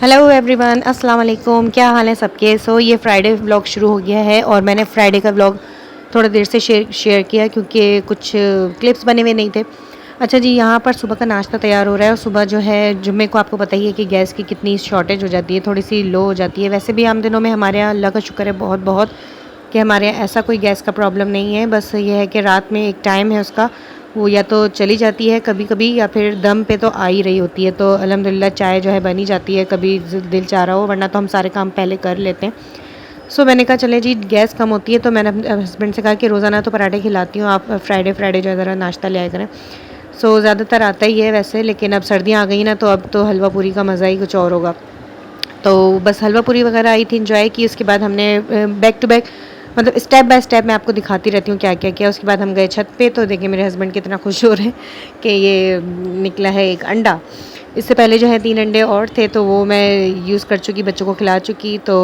Hello everyone, अस्सलाम वालेकुम। क्या हाल है सबके। ये फ्राइडे व्लॉग शुरू हो गया है और मैंने फ्राइडे का व्लॉग थोड़ा देर से शेयर किया क्योंकि कुछ क्लिप्स बने हुए नहीं थे। अच्छा जी, यहाँ पर सुबह का नाश्ता तैयार हो रहा है और सुबह जो है जुम्मे को आपको पता ही है कि गैस की कितनी शॉर्टेज हो जाती है, थोड़ी सी लो हो जाती है। वैसे भी आम दिनों में हमारे यहाँ अल्लाह का शुक्र है बहुत बहुत कि हमारे यहाँ ऐसा कोई गैस का प्रॉब्लम नहीं है। बस ये है कि रात में एक टाइम है उसका, वो या तो चली जाती है कभी कभी या फिर दम पे तो आ ही रही होती है। तो अल्हम्दुलिल्लाह चाय जो है बनी जाती है कभी दिल चाह रहा हो, वरना तो हम सारे काम पहले कर लेते हैं। मैंने कहा चले जी, गैस कम होती है तो मैंने अपने हस्बैंड से कहा कि रोज़ाना तो पराठे खिलाती हूँ, आप फ्राइडे फ्राइडे जो है ज़रा नाश्ता ले आया करें। ज़्यादातर आता ही है वैसे, लेकिन अब सर्दियाँ आ गई ना तो अब तो हलवा पूरी का मज़ा ही कुछ और होगा। तो बस हलवा पूरी वगैरह आई थी, इन्जॉय की। उसके बाद हमने बैक टू बैक मतलब स्टेप बाय स्टेप मैं आपको दिखाती रहती हूँ क्या क्या किया। उसके बाद हम गए छत पे, तो देखिए मेरे हस्बैंड कितना खुश हो रहे हैं कि ये निकला है एक अंडा। इससे पहले जो है 3 अंडे और थे तो वो मैं यूज़ कर चुकी, बच्चों को खिला चुकी। तो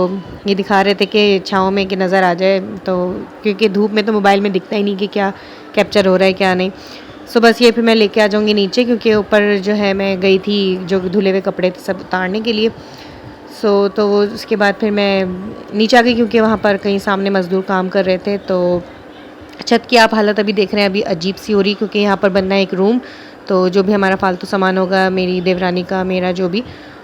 ये दिखा रहे थे कि छाँव में कि नज़र आ जाए, तो क्योंकि धूप में तो मोबाइल में दिखता ही नहीं कि क्या कैप्चर हो रहा है क्या नहीं। बस ये फिर मैं लेके आ जाऊँगी नीचे, क्योंकि ऊपर जो है मैं गई थी जो धुले हुए कपड़े थे सब उतारने के लिए। तो वो उसके बाद फिर मैं नीचे आ गई क्योंकि वहाँ पर कहीं सामने मज़दूर काम कर रहे थे। तो छत की आप हालत अभी देख रहे हैं, अभी अजीब सी हो रही क्योंकि यहाँ पर बनना है एक रूम। तो जो भी हमारा फालतू सामान होगा, मेरी देवरानी का, मेरा जो भी,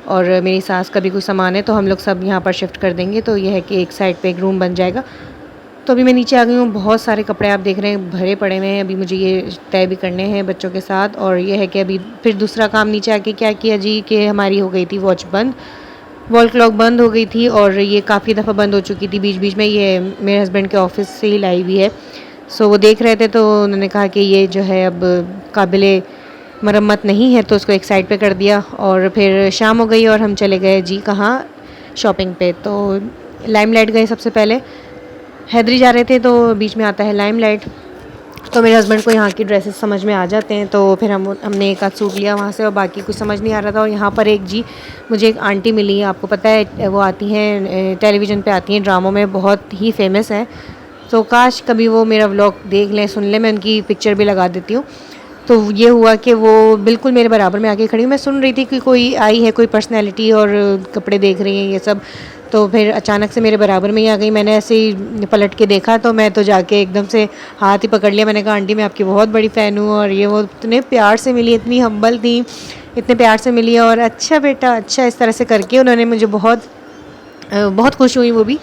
और मेरी सास का भी कुछ सामान है, तो हम लोग सब यहाँ पर शिफ्ट कर देंगे। तो ये है कि एक साइड पे एक रूम बन जाएगा। तो अभी मैं नीचे आ गई हूँ। बहुत सारे कपड़े आप देख रहे हैं भरे पड़े हुए हैं, अभी मुझे ये तय भी करने हैं बच्चों के साथ। और ये है कि अभी फिर दूसरा काम नीचे आके क्या किया जी कि हमारी हो गई थी वॉच बंद, वॉल क्लॉक बंद हो गई थी और ये काफ़ी दफ़ा बंद हो चुकी थी बीच बीच में। ये मेरे हस्बैंड के ऑफिस से ही लाई हुई है। वो देख रहे थे तो उन्होंने कहा कि ये जो है अब काबिले मरम्मत नहीं है, तो उसको एक साइड पे कर दिया। और फिर शाम हो गई और हम चले गए जी कहाँ, शॉपिंग पे। तो लाइमलाइट गए सबसे पहले, हैदरी जा रहे थे तो बीच में आता है लाइमलाइट। तो मेरे हस्बैंड को यहाँ की ड्रेसेस समझ में आ जाते हैं, तो फिर हमने एक आध सूट लिया वहाँ से और बाकी कुछ समझ नहीं आ रहा था। और यहाँ पर एक जी मुझे एक आंटी मिली, आपको पता है वो आती हैं टेलीविज़न पे आती हैं ड्रामों में, बहुत ही फेमस है। तो काश कभी वो मेरा व्लॉग देख लें, सुन लें, मैं उनकी पिक्चर भी लगा देती हूँ। तो ये हुआ कि वो बिल्कुल मेरे बराबर में आके खड़ी हूँ। मैं सुन रही थी कि कोई आई है, कोई पर्सनैलिटी, और कपड़े देख रही हैं ये सब। तो फिर अचानक से मेरे बराबर में ही आ गई। मैंने ऐसे ही पलट के देखा तो मैं तो जाके एकदम से हाथ ही पकड़ लिया। मैंने कहा आंटी मैं आपकी बहुत बड़ी फ़ैन हूँ। और ये वो इतने प्यार से मिली, इतनी हम्बल थी, इतने प्यार से मिली। और अच्छा बेटा अच्छा, इस तरह से करके उन्होंने मुझे बहुत बहुत खुश हुई वो भी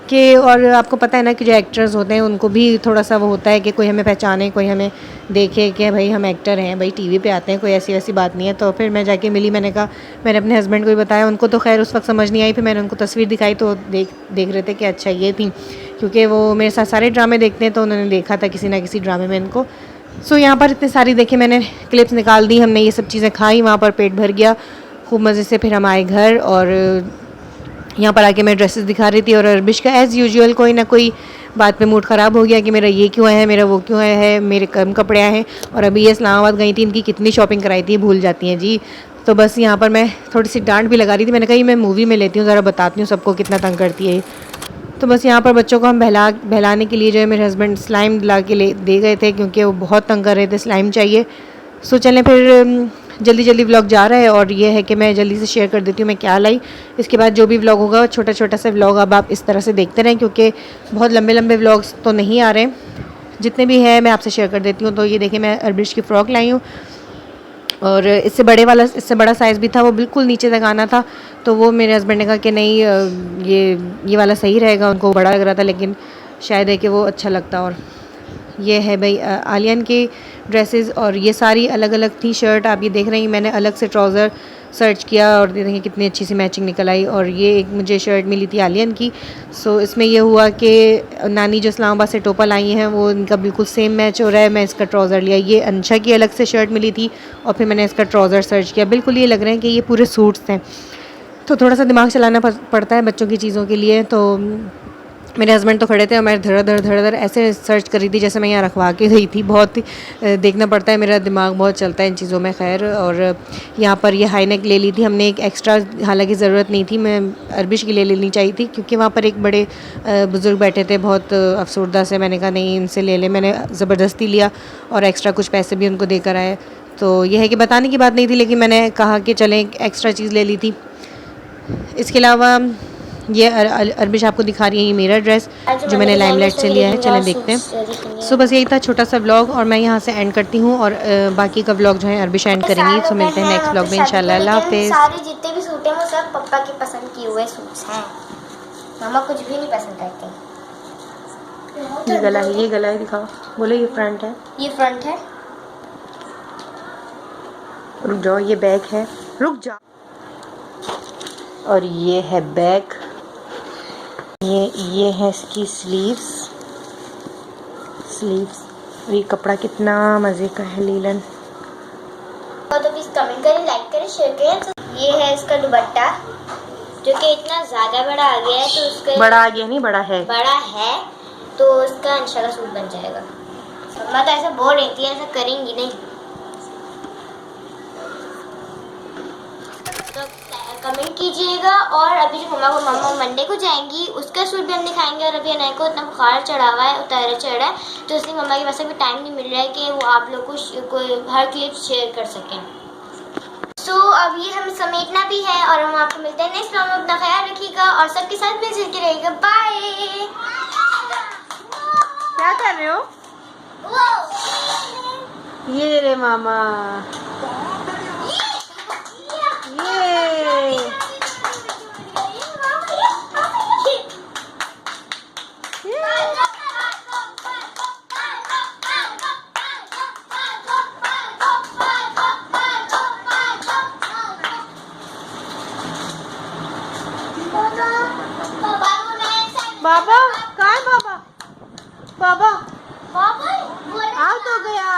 कि। और आपको पता है ना कि जो एक्टर्स होते हैं उनको भी थोड़ा सा वो होता है कि कोई हमें पहचाने, कोई हमें देखे कि भाई हम एक्टर हैं, भाई टीवी पे आते हैं, कोई ऐसी वैसी बात नहीं है। तो फिर मैं जाके मिली, मैंने कहा, मैंने अपने हस्बैंड को भी बताया, उनको तो खैर उस वक्त समझ नहीं आई। फिर मैंने उनको तस्वीर दिखाई तो देख रहे थे कि अच्छा ये थी, क्योंकि वो मेरे साथ सारे ड्रामे देखते हैं तो उन्होंने देखा था किसी ना किसी ड्रामे में इनको। यहाँ पर इतने सारी देखे मैंने क्लिप्स निकाल दी, हमने ये सब चीज़ें खाई, वहाँ पर पेट भर गया खूब मज़े से। फिर हम आए घर और यहाँ पर आके मैं ड्रेसेस दिखा रही थी और अरबिश का एज़ यूजुअल कोई ना कोई बात पे मूड ख़राब हो गया कि मेरा ये क्यों आया है, मेरा वो क्यों आया है, मेरे कम कपड़े आए हैं। और अभी ये इस्लामाबाद गई थी, इनकी कितनी शॉपिंग कराई थी, भूल जाती हैं जी। तो बस यहाँ पर मैं थोड़ी सी डांट भी लगा रही थी। मैंने कहा मैं मूवी में लेती हूँ, ज़रा बताती हूँ सबको कितना तंग करती है। तो बस यहाँ पर बच्चों को हम बहलाने के लिए जो है मेरे हस्बैंड स्लाइम ला के दे गए थे, क्योंकि वो बहुत तंग कर रहे थे, स्लाइम चाहिए। चलें फिर जल्दी जल्दी व्लॉग जा रहा है और ये है कि मैं जल्दी से शेयर कर देती हूँ मैं क्या लाई। इसके बाद जो भी व्लॉग होगा छोटा छोटा सा व्लॉग अब आप इस तरह से देखते रहें, क्योंकि बहुत लंबे लंबे व्लॉग्स तो नहीं आ रहे हैं, जितने भी हैं मैं आपसे शेयर कर देती हूँ। तो ये देखिए मैं अरबिश की फ़्रॉक लाई हूँ और इससे बड़ा साइज़ भी था, वो बिल्कुल नीचे तक आना था। तो वो मेरे हस्बैंड ने कहा कि नहीं ये वाला सही रहेगा, उनको बड़ा लग रहा था लेकिन शायद है कि वो अच्छा लगता। और ये है भाई आलियन की ड्रेसेस और ये सारी अलग अलग थी शर्ट, आप ये देख रहे हैं। मैंने अलग से ट्राउज़र सर्च किया और देखिए कितनी अच्छी सी मैचिंग निकल आई। और ये एक मुझे शर्ट मिली थी आलियन की। इसमें ये हुआ कि नानी जो इस्लामाबाद से टोपल आई हैं वो इनका बिल्कुल सेम मैच हो रहा है। मैं इसका ट्राउज़र लिया, ये अंशा की अलग से शर्ट मिली थी और फिर मैंने इसका ट्राउज़र सर्च किया। बिल्कुल ये लग रहे हैं कि ये पूरे सूट्स हैं। तो थोड़ा सा दिमाग चलाना पड़ता है बच्चों की चीज़ों के लिए। तो मेरे हस्बैंड तो खड़े थे और मैं धड़ ऐसे सर्च कर रही थी जैसे मैं यहाँ रखवा के गई थी। बहुत ही देखना पड़ता है, मेरा दिमाग बहुत चलता है इन चीज़ों में। खैर, और यहाँ पर ये हाई नेक ले ली थी हमने, एक एक्स्ट्रा, हालांकि ज़रूरत नहीं थी, मैं अरबिश की ले लेनी चाहिए थी क्योंकि वहाँ पर एक बड़े बुज़ुर्ग बैठे थे बहुत अफसरदा से। मैंने कहा नहीं इनसे ले ले, मैंने ज़बरदस्ती लिया और एक्स्ट्रा कुछ पैसे भी उनको देकर आए। तो यह है कि बताने की बात नहीं थी, लेकिन मैंने कहा कि चलें एक एक्स्ट्रा चीज़ ले ली थी। इसके अलावा ये अरबिश आपको दिखा रही है ये मेरा ड्रेस जो मैंने लाइमलाइट से लिया है। चलें देखते हैं। सो बस यही था छोटा सा व्लॉग और मैं यहाँ से एंड करती हूँ और बाकी का व्लॉग जो है अरबिश एंड करेंगी। सो मिलते हैं नेक्स्ट व्लॉग में इंशाल्लाह। अल्लाह हाफिज़। सारे जितने भी सूट हैं वो सब पापा के पसंद किए हुए सूट्स हैं। मामा कुछ भी नहीं पसंद करते। ये गला है, ये गला है, दिखाओ। बोलो ये फ्रंट है, ये फ्रंट है। रुक जाओ, ये बैक है, रुक जाओ। और ये है बैक, ये है इसकी स्लीव्स। और ये कपड़ा कितना मज़े का है लीलन। तो प्लीज कमेंट करें, लाइक करें, शेयर करें। ये है इसका दुपट्टा जो कि इतना ज़्यादा बड़ा आ गया है, तो उसका बड़ा आ गया नहीं, बड़ा है तो उसका इंशाल्लाह सूट बन जाएगा। मम्मा तो ऐसा बोल रही थी, ऐसा करेंगी नहीं। तो कमेंट कीजिएगा। और अभी जो मम्मा मंडे को जाएंगी उसका सूट भी हम दिखाएंगे। और अभी अनय को इतना बुखार चढ़ा हुआ है, उतारा चढ़ा है, तो इसलिए मम्मा के पास अभी टाइम नहीं मिल रहा है कि वो आप लोग को हर क्लिप शेयर कर सकें। सो अब ये हमें समेटना भी है और हम आपको मिलते हैं नेक्स्ट व्लॉग में। अपना ख्याल रखिएगा और सबके साथ मिलजुल के रहिएगा। बाय। क्या कर रहे हो? ये रे मामा, बाबा कहाँ है? बाबा बाबा बाबा आ तो गया।